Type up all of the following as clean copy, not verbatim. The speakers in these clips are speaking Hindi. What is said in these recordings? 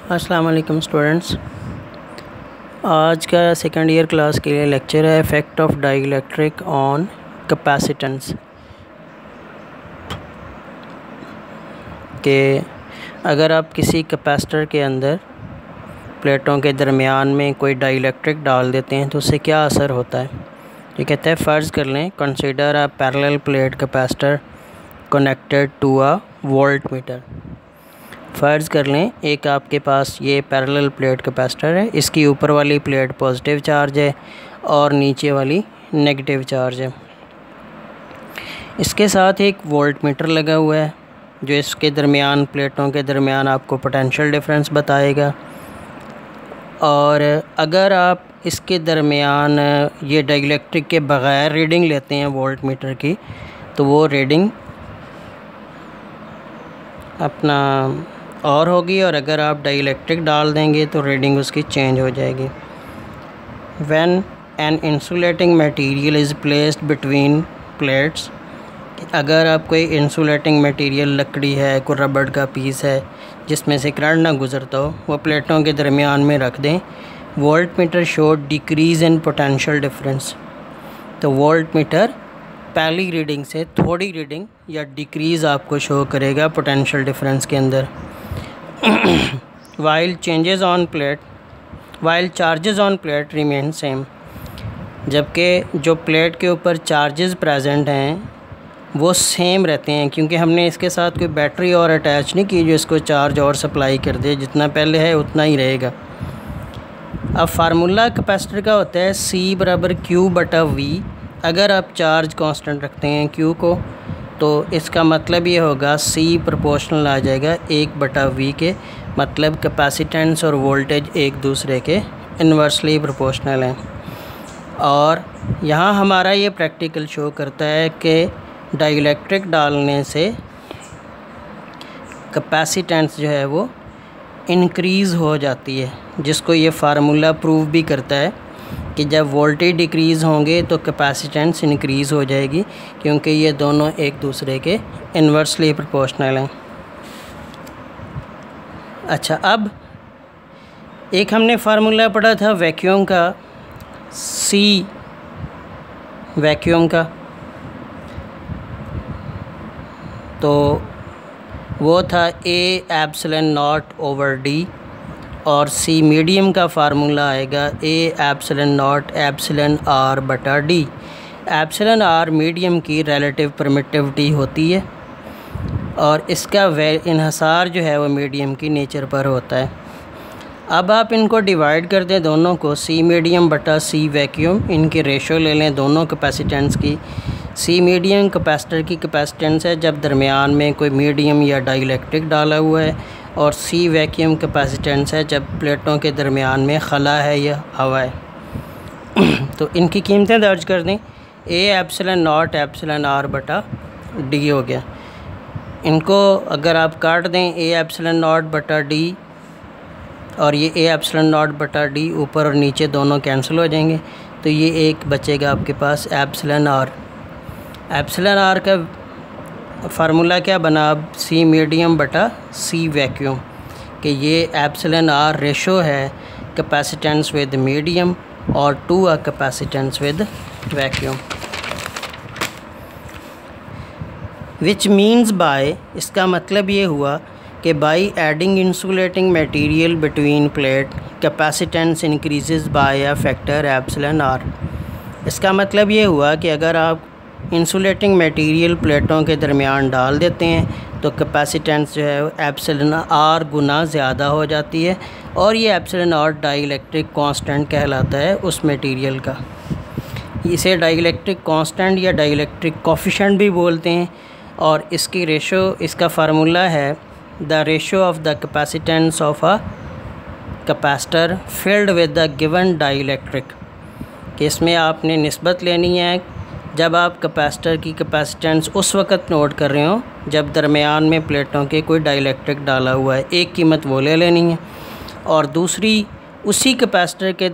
अस्सलाम वालेकुम स्टूडेंट्स। आज का सेकेंड ईयर क्लास के लिए लेक्चर है effect of dielectric on capacitance. कि अगर आप किसी कैपेसिटर के अंदर प्लेटों के दरमियान में कोई डाइइलेक्ट्रिक डाल देते हैं तो उससे क्या असर होता है। ये कहता है फ़र्ज़ कर लें consider a parallel plate capacitor connected to a voltmeter. फ़र्ज़ कर लें एक आपके पास ये पैरेलल प्लेट कैपेसिटर है, इसकी ऊपर वाली प्लेट पॉजिटिव चार्ज है और नीचे वाली नेगेटिव चार्ज है। इसके साथ एक वोल्ट मीटर लगा हुआ है जो इसके दरमियान प्लेटों के दरमियान आपको पोटेंशियल डिफरेंस बताएगा। और अगर आप इसके दरमियान ये डाइइलेक्ट्रिक के बग़ैर रीडिंग लेते हैं वोल्ट मीटर की, तो वो रीडिंग अपना और होगी, और अगर आप डाइइलेक्ट्रिक डाल देंगे तो रीडिंग उसकी चेंज हो जाएगी। When an insulating material is placed between plates, अगर आप कोई इंसुलेटिंग मटेरियल लकड़ी है, कोई रबड़ का पीस है जिसमें से करंट ना गुज़रता हो, वो प्लेटों के दरमियान में रख दें। Volt meter show decrease in potential difference. तो वोल्ट मीटर पहली रीडिंग से थोड़ी रीडिंग या डिक्रीज़ आपको शो करेगा पोटेंशियल डिफरेंस के अंदर। While charges on plate remain same, जबकि जो प्लेट के ऊपर चार्जेस प्रेजेंट हैं वो सेम रहते हैं, क्योंकि हमने इसके साथ कोई बैटरी और अटैच नहीं की जो इसको चार्ज और सप्लाई कर दे। जितना पहले है उतना ही रहेगा। अब फार्मूला कैपेसिटर का होता है C बराबर Q/V। अगर आप चार्ज कांस्टेंट रखते हैं Q को, तो इसका मतलब ये होगा C प्रोपोर्शनल आ जाएगा 1/V के, मतलब कैपेसिटेंस और वोल्टेज एक दूसरे के इन्वर्सली प्रोपोर्शनल हैं। और यहाँ हमारा ये प्रैक्टिकल शो करता है कि डाइइलेक्ट्रिक डालने से कैपेसिटेंस जो है वो इंक्रीज़ हो जाती है, जिसको ये फार्मूला प्रूव भी करता है कि जब वोल्टेज डिक्रीज़ होंगे तो कैपेसिटेंस इंक्रीज़ हो जाएगी, क्योंकि ये दोनों एक दूसरे के इन्वर्सली प्रोपोर्शनल हैं। अच्छा, अब एक हमने फार्मूला पढ़ा था वैक्यूम का, C वैक्यूम का, तो वो था A/0/D, और C मीडियम का फार्मूला आएगा A/0/R/D। एप्सिलॉन r मीडियम की रिलेटिव परमिटिविटी होती है और इसका इन्हसार जो है वो मीडियम की नेचर पर होता है। अब आप इनको डिवाइड कर दें दोनों को, C मीडियम बटा C वैक्यूम, इनकी रेशो ले लें दोनों कैपेसिटेंस की। C मीडियम कैपेसिटर की कैपेसिटेंस है जब दरमियान में कोई मीडियम या डाइइलेक्ट्रिक डाला हुआ है, और C वैक्यूम कैपेसिटेंस है जब प्लेटों के दरमियान में खला है या हवा है। तो इनकी कीमतें दर्ज कर दें। A/0/R/D हो गया। इनको अगर आप काट दें A/0/D, और ये A/0/D ऊपर और नीचे दोनों कैंसिल हो जाएंगे, तो ये एक बचेगा आपके पास एप्सिलॉन r। एप्सिलॉन r का फार्मूला क्या बना अब, C मीडियम बटा C वैक्यूम, कि ये एप्सिलॉन r रेशो है कैपेसिटेंस विद मीडियम और to a capacitance with vacuum. Which means by, इसका मतलब ये हुआ कि by adding insulating material between plate capacitance increases by a factor epsilon r। इसका मतलब ये हुआ कि अगर आप इंसुलेटिंग मटेरियल प्लेटों के दरमियान डाल देते हैं तो कैपेसिटेंस जो है एप्सिलॉन r गुना ज़्यादा हो जाती है, और ये एप्सिलॉन r डाइइलेक्ट्रिक कांस्टेंट कहलाता है उस मटेरियल का। इसे डाइइलेक्ट्रिक कांस्टेंट या डाइइलेक्ट्रिक कोफिशिएंट भी बोलते हैं, और इसकी रेशो, इसका फार्मूला है the ratio of the capacitance of a capacitor filled with the given dielectric, कि इसमें आपने निस्बत लेनी है जब आप कैपेसिटर की कैपेसिटेंस उस वक़्त नोट कर रहे हो जब दरमियान में प्लेटों के कोई डाइइलेक्ट्रिक डाला हुआ है। एक कीमत वो ले लेनी है, और दूसरी उसी कैपेसिटर की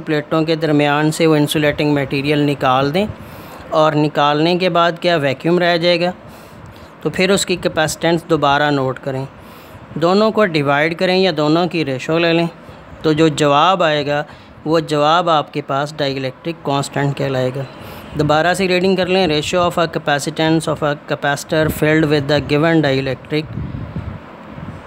प्लेटों के दरमियान से वो इंसुलेटिंग मटेरियल निकाल दें, और निकालने के बाद क्या वैक्यूम रह जाएगा, तो फिर उसकी कैपेसिटेंस दोबारा नोट करें। दोनों को डिवाइड करें या दोनों की रेशो ले लें तो जो जवाब आएगा वो जवाब आपके पास डाइलेक्ट्रिक कांस्टेंट कहलाएगा। दोबारा से रीडिंग कर लें। Ratio of a capacitance of a capacitor filled with the given dielectric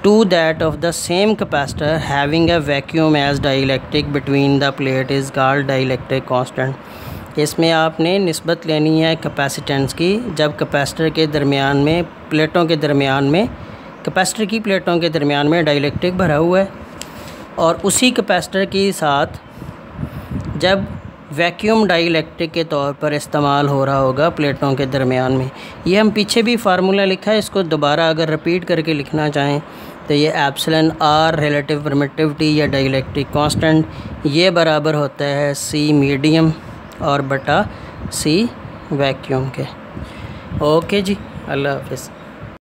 to that of the same capacitor having a vacuum as dielectric between the plate is called dielectric constant. इसमें आपने निस्बत लेनी है कैपेसिटेंस की, जब कैपेसिटर के दरमियान में प्लेटों के दरमियान में कैपेसिटर की प्लेटों के दरमियान में डाइलेक्ट्रिक भरा हुआ है और उसी कैपेसिटर के साथ जब वैक्यूम डाइलेक्ट्रिक के तौर पर इस्तेमाल हो रहा होगा प्लेटों के दरमियान में। ये हम पीछे भी फार्मूला लिखा है, इसको दोबारा अगर रिपीट करके लिखना चाहें तो ये एप्सिलॉन आर रिलेटिव परमिटिविटी या डाइलेक्ट्रिक कांस्टेंट ये बराबर होता है सी मीडियम और बटा सी वैक्यूम के। ओके जी, अल्लाह हाफ़िज़।